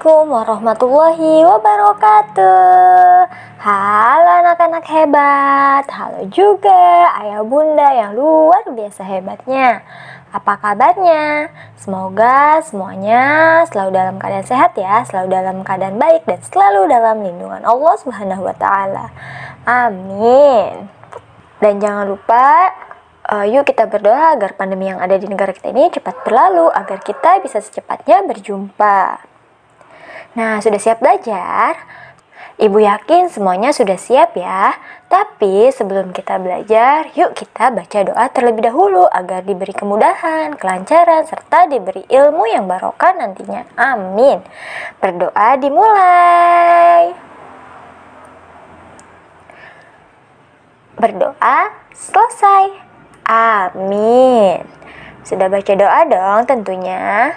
Assalamualaikum warahmatullahi wabarakatuh. Halo anak-anak hebat. Halo juga ayah bunda yang luar biasa hebatnya. Apa kabarnya? Semoga semuanya selalu dalam keadaan sehat ya, selalu dalam keadaan baik dan selalu dalam lindungan Allah Subhanahu wa taala. Amin. Dan jangan lupa yuk kita berdoa agar pandemi yang ada di negara kita ini cepat berlalu, agar kita bisa secepatnya berjumpa. Nah, sudah siap belajar? Ibu yakin semuanya sudah siap ya. Tapi sebelum kita belajar, yuk kita baca doa terlebih dahulu agar diberi kemudahan, kelancaran, serta diberi ilmu yang barokah nantinya. Amin. Berdoa dimulai. Berdoa selesai. Amin. Sudah baca doa dong tentunya.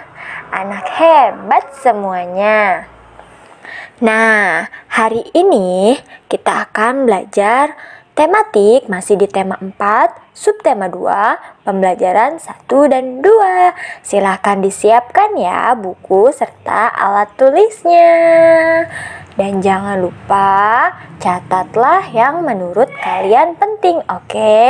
Anak hebat semuanya. Nah, hari ini kita akan belajar tematik masih di tema 4, subtema 2, pembelajaran 1 dan 2. Silahkan disiapkan ya buku serta alat tulisnya. Dan jangan lupa catatlah yang menurut kalian penting, oke?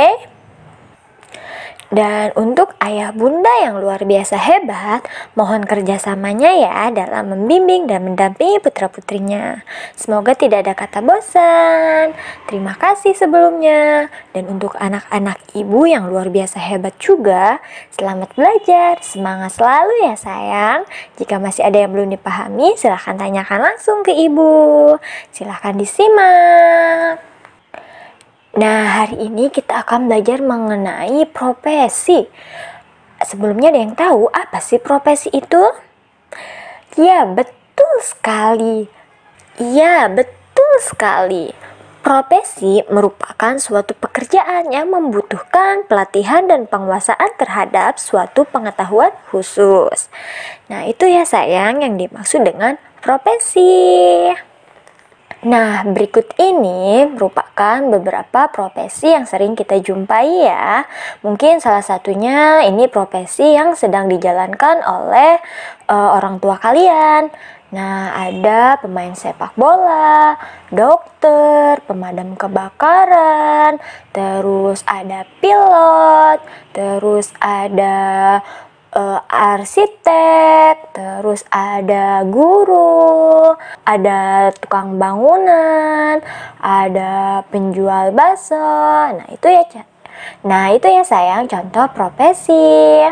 Dan untuk ayah bunda yang luar biasa hebat, mohon kerjasamanya ya dalam membimbing dan mendampingi putra-putrinya. Semoga tidak ada kata bosan. Terima kasih sebelumnya. Dan untuk anak-anak ibu yang luar biasa hebat juga, selamat belajar. Semangat selalu ya sayang. Jika masih ada yang belum dipahami, silahkan tanyakan langsung ke ibu. Silahkan disimak. Nah, hari ini kita akan belajar mengenai profesi. Sebelumnya ada yang tahu apa sih profesi itu? Ya, betul sekali. Profesi merupakan suatu pekerjaan yang membutuhkan pelatihan dan penguasaan terhadap suatu pengetahuan khusus. Nah, itu ya sayang yang dimaksud dengan profesi. Nah, berikut ini merupakan beberapa profesi yang sering kita jumpai ya. Mungkin salah satunya ini profesi yang sedang dijalankan oleh orang tua kalian. Nah, ada pemain sepak bola, dokter, pemadam kebakaran, terus ada pilot, terus ada arsitek, terus ada guru, ada tukang bangunan, ada penjual bakso. Nah, itu ya sayang contoh profesi.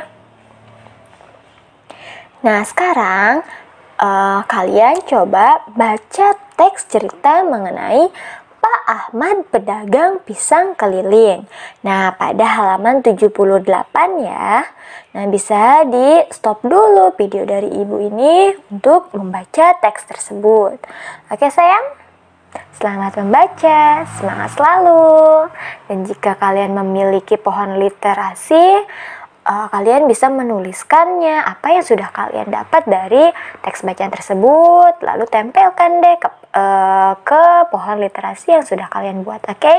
Nah, sekarang kalian coba baca teks cerita mengenai Pak Ahmad pedagang pisang keliling. Nah, pada halaman 78 ya. Nah, bisa di stop dulu video dari ibu ini untuk membaca teks tersebut. Oke sayang? Selamat membaca, semangat selalu. Dan jika kalian memiliki pohon literasi, kalian bisa menuliskannya apa yang sudah kalian dapat dari teks bacaan tersebut, lalu tempelkan deh ke pohon literasi yang sudah kalian buat, oke?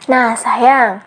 Nah sayang,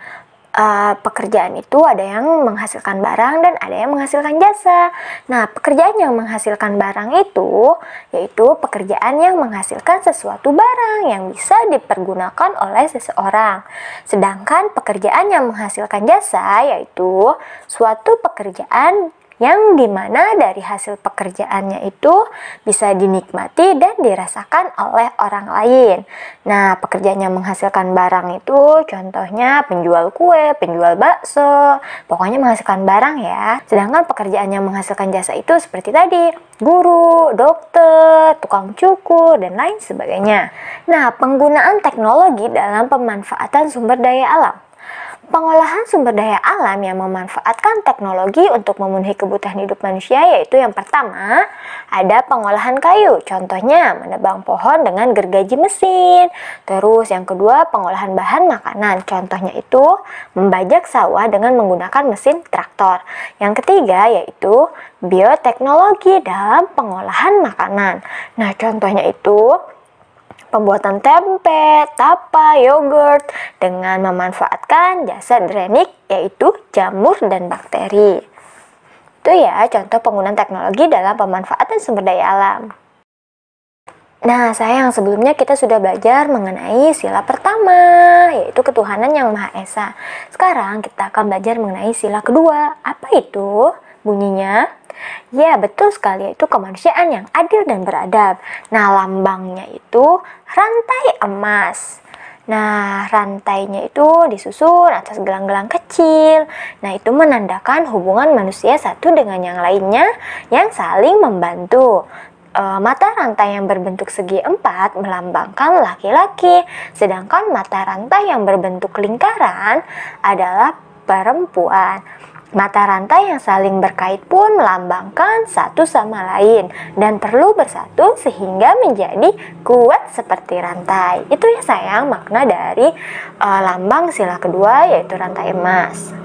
pekerjaan itu ada yang menghasilkan barang dan ada yang menghasilkan jasa. Nah, pekerjaan yang menghasilkan barang itu yaitu pekerjaan yang menghasilkan sesuatu barang yang bisa dipergunakan oleh seseorang. Sedangkan pekerjaan yang menghasilkan jasa yaitu suatu pekerjaan yang dimana dari hasil pekerjaannya itu bisa dinikmati dan dirasakan oleh orang lain. Nah, pekerjaan yang menghasilkan barang itu contohnya penjual kue, penjual bakso, pokoknya menghasilkan barang ya. Sedangkan pekerjaan yang menghasilkan jasa itu seperti tadi, guru, dokter, tukang cukur, dan lain sebagainya. Nah, penggunaan teknologi dalam pemanfaatan sumber daya alam. Pengolahan sumber daya alam yang memanfaatkan teknologi untuk memenuhi kebutuhan hidup manusia yaitu yang pertama, ada pengolahan kayu, contohnya menebang pohon dengan gergaji mesin. Terus yang kedua, pengolahan bahan makanan, contohnya itu membajak sawah dengan menggunakan mesin traktor. Yang ketiga yaitu bioteknologi dalam pengolahan makanan. Nah, contohnya itu pembuatan tempe, tapa, yogurt dengan memanfaatkan jasa drainik yaitu jamur dan bakteri. Itu ya contoh penggunaan teknologi dalam pemanfaatan sumber daya alam. Nah, sayang, sebelumnya kita sudah belajar mengenai sila pertama, yaitu ketuhanan yang Maha Esa. Sekarang kita akan belajar mengenai sila kedua. Apa itu? Bunyinya? Ya, betul sekali, yaitu kemanusiaan yang adil dan beradab. Nah, lambangnya itu rantai emas. Nah, rantainya itu disusun atas gelang-gelang kecil. Nah, itu menandakan hubungan manusia satu dengan yang lainnya yang saling membantu. Mata rantai yang berbentuk segi empat melambangkan laki-laki, sedangkan mata rantai yang berbentuk lingkaran adalah perempuan. Mata rantai yang saling berkait pun melambangkan satu sama lain dan perlu bersatu sehingga menjadi kuat seperti rantai. Itu ya sayang makna dari lambang sila kedua, yaitu rantai emas.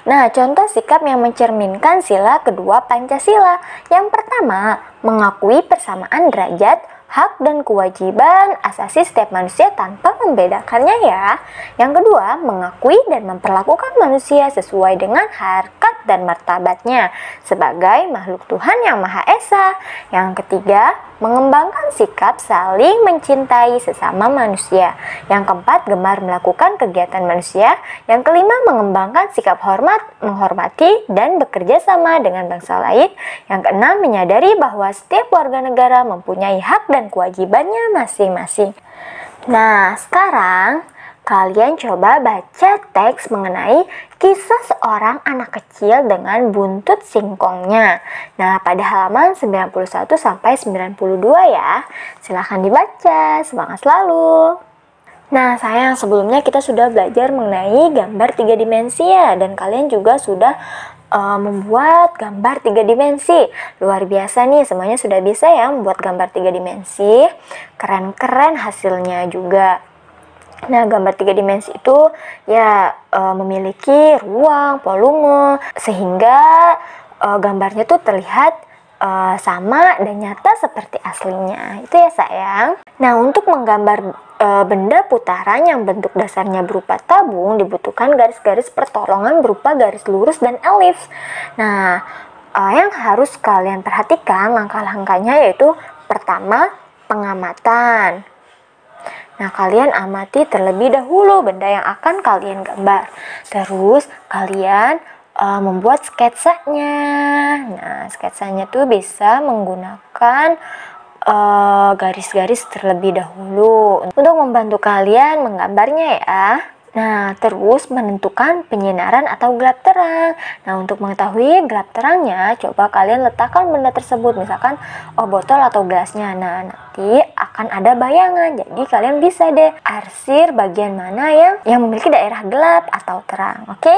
Nah, contoh sikap yang mencerminkan sila kedua Pancasila. Yang pertama, mengakui persamaan derajat, hak dan kewajiban asasi setiap manusia tanpa membedakannya ya. Yang kedua, mengakui dan memperlakukan manusia sesuai dengan harkat dan martabatnya sebagai makhluk Tuhan yang Maha Esa. Yang ketiga, mengembangkan sikap saling mencintai sesama manusia. Yang keempat, gemar melakukan kegiatan manusia. Yang kelima, mengembangkan sikap menghormati dan bekerja sama dengan bangsa lain. Yang keenam, menyadari bahwa setiap warga negara mempunyai hak dan kewajibannya masing-masing. Nah, sekarang kalian coba baca teks mengenai kisah seorang anak kecil dengan buntut singkongnya. Nah, pada halaman 91 sampai 92 ya. Silahkan dibaca, semangat selalu. Nah, sayang, sebelumnya kita sudah belajar mengenai gambar 3 dimensi ya, dan kalian juga sudah membuat gambar 3 dimensi. Luar biasa nih, semuanya sudah bisa ya membuat gambar 3 dimensi. Keren-keren hasilnya juga. Nah, gambar 3 dimensi itu ya memiliki ruang, volume, sehingga gambarnya tuh terlihat sama dan nyata seperti aslinya. Itu ya sayang. Nah, untuk menggambar benda putaran yang bentuk dasarnya berupa tabung dibutuhkan garis-garis pertolongan berupa garis lurus dan elips. Nah, yang harus kalian perhatikan langkah-langkahnya yaitu pertama, pengamatan. Nah, kalian amati terlebih dahulu benda yang akan kalian gambar. Terus kalian membuat sketsanya. Nah, sketsanya tuh bisa menggunakan garis-garis terlebih dahulu untuk membantu kalian menggambarnya ya. Nah, terus menentukan penyinaran atau gelap terang. Nah, untuk mengetahui gelap terangnya, coba kalian letakkan benda tersebut, misalkan botol atau gelasnya. Nah, nanti akan ada bayangan. Jadi kalian bisa deh arsir bagian mana yang memiliki daerah gelap atau terang. Oke?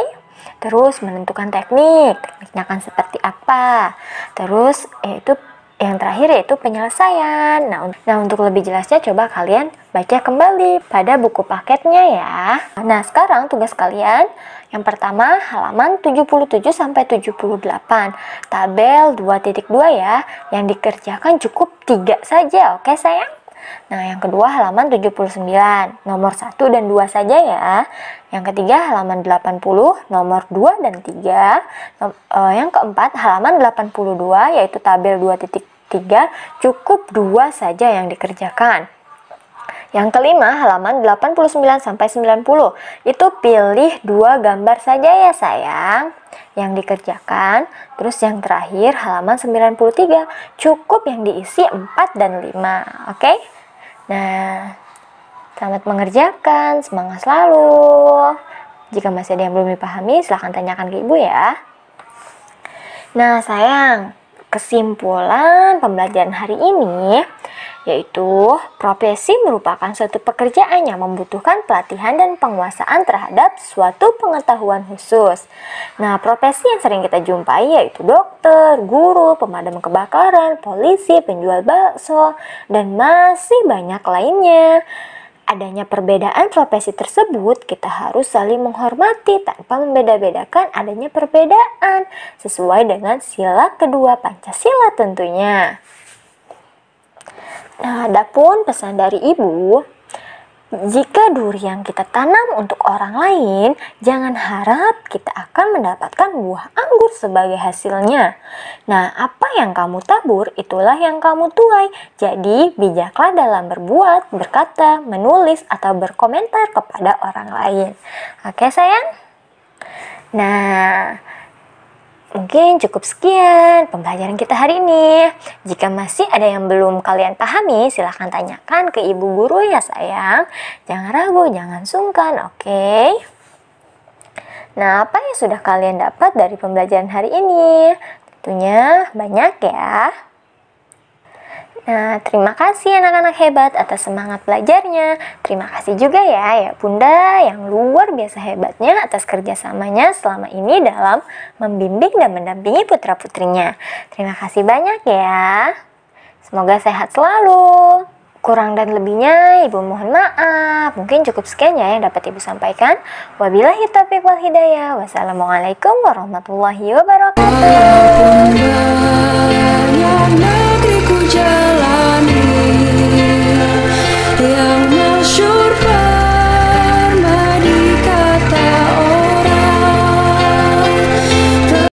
Terus menentukan tekniknya akan seperti apa. Terus yaitu yang terakhir yaitu penyelesaian. Nah, untuk lebih jelasnya coba kalian baca kembali pada buku paketnya ya. Nah, sekarang tugas kalian yang pertama halaman 77 sampai 78. Tabel 2.2 ya. Yang dikerjakan cukup 3 saja, oke sayang? Nah, yang kedua halaman 79, nomor 1 dan 2 saja ya. Yang ketiga halaman 80, nomor 2 dan 3. Yang keempat halaman 82, yaitu tabel 2.3, cukup 2 saja yang dikerjakan. Yang kelima halaman 89 sampai 90, itu pilih 2 gambar saja ya sayang yang dikerjakan. Terus yang terakhir halaman 93, cukup yang diisi 4 dan 5. Oke? Nah, selamat mengerjakan, semangat selalu. Jika masih ada yang belum dipahami, silahkan tanyakan ke ibu ya. Nah sayang, kesimpulan pembelajaran hari ini yaitu profesi merupakan suatu pekerjaan yang membutuhkan pelatihan dan penguasaan terhadap suatu pengetahuan khusus. Nah, profesi yang sering kita jumpai yaitu dokter, guru, pemadam kebakaran, polisi, penjual bakso, dan masih banyak lainnya. Adanya perbedaan profesi tersebut, kita harus saling menghormati tanpa membeda-bedakan adanya perbedaan sesuai dengan sila kedua Pancasila tentunya. Nah, adapun pesan dari ibu, Jika duri yang kita tanam untuk orang lain, jangan harap kita akan mendapatkan buah anggur sebagai hasilnya. Nah, apa yang kamu tabur, itulah yang kamu tuai. Jadi, bijaklah dalam berbuat, berkata, menulis, atau berkomentar kepada orang lain. Oke, sayang? Nah, mungkin cukup sekian pembelajaran kita hari ini. Jika masih ada yang belum kalian pahami, silahkan tanyakan ke ibu guru ya sayang. Jangan ragu, jangan sungkan, oke? Nah, apa yang sudah kalian dapat dari pembelajaran hari ini? Tentunya banyak ya. Nah, terima kasih anak-anak hebat atas semangat belajarnya. Terima kasih juga ya Bunda yang luar biasa hebatnya atas kerjasamanya selama ini dalam membimbing dan mendampingi putra-putrinya. Terima kasih banyak ya. Semoga sehat selalu. Kurang dan lebihnya Ibu mohon maaf. Mungkin cukup sekian ya yang dapat Ibu sampaikan. Wabillahi taufiq wal hidayah. Wassalamualaikum warahmatullahi wabarakatuh.